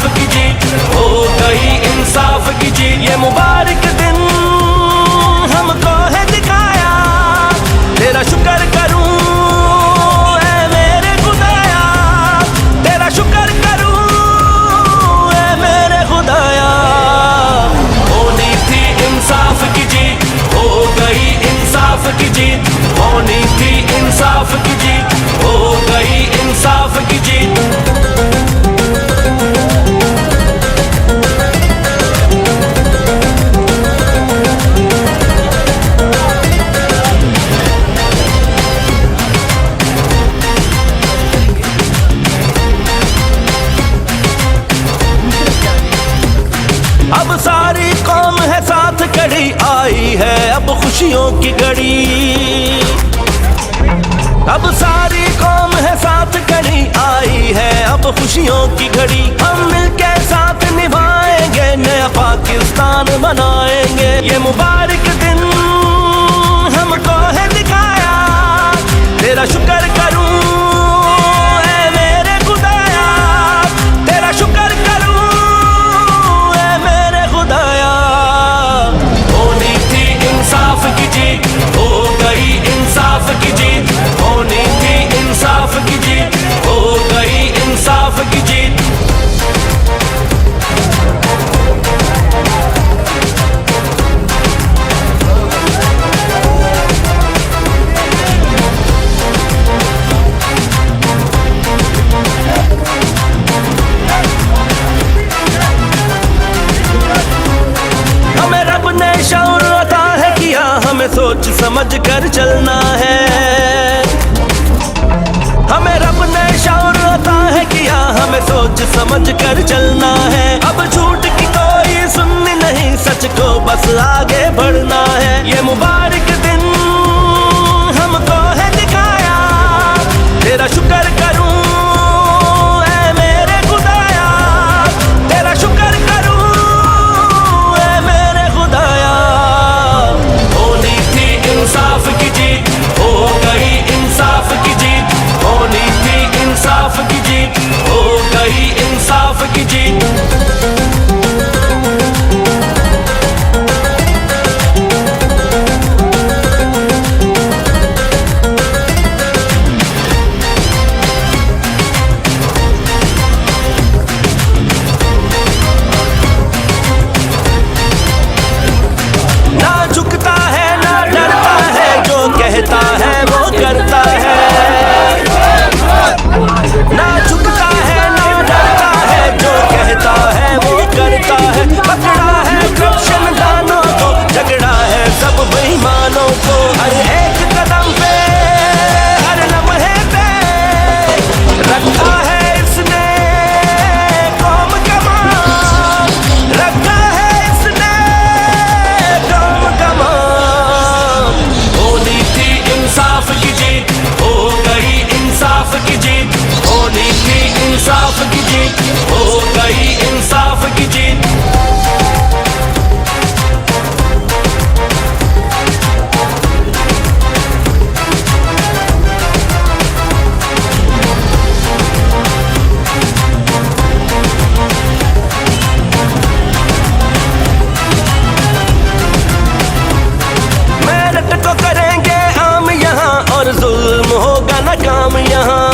इंसाफ की जीत, हो गई इंसाफ की जीत। ये मुबारक दिन हमको है दिखाया, तेरा शुक्र करूं ऐ मेरे खुदाया, तेरा शुक्र करूं ऐ मेरे खुदाया। होनी थी इंसाफ की जीत, हो गई इंसाफ की जीत, होनी थी इंसाफ की जीत, हो गई इंसाफ की जीत। अब सारी कौम है साथ खड़ी, आई है अब खुशियों की घड़ी। अब सारी कौम है साथ खड़ी, आई है अब खुशियों की घड़ी। हम मिलके साथ निभाएंगे, नया पाकिस्तान बनाएंगे। ये मुबारक दिन हमको है दिखाया, तेरा शुक्र करूं ऐ मेरे खुदाया, तेरा शुक्र करूं ऐ मेरे खुदाया। होनी थी इंसाफ की जीत, हो गई इंसाफ की जीत, होनी थी इंसाफ की जीत, हो गई इंसाफ की जीत। हमें रब ने शऊर अता है किया, हमें सोच समझ कर चलना है। हमें रब ने शऊर अता है किया, हमें सोच समझ कर चलना है। अब झूठ की कोई सुननी नहीं, सच को बस आगे बढ़ना है। ये मुबारक दिन हमको है दिखाया, तेरा शुक्र करूं ऐ मेरे खुदाया, तेरा शुक्र करूं ऐ मेरे खुदाया। होनी थी इंसाफ की जीत, हो गई इंसाफ की जीत, होनी थी इंसाफ की जीत, हो गई इंसाफ की जीत। ना झुकता है ना डरता है, जो कहता है वो करता है। ना झुकता है ना डरता है, जो कहता है वो करता है। पकड़ा है करप्शन दानों को, झगड़ा है सब बेईमानों को। हर एक कदम पे हर लम्हे पे रखा है इसने कौम का मान, रखा है इसने कौम का मान। होनी थी इंसाफ की जीत, हो गई इंसाफ की जीत, होनी थी इंसाफ की जीत, हो गई इंसाफ की जीत। मेहनत को करेंगे आम यहाँ, और जुल्म होगा ना काम यहाँ।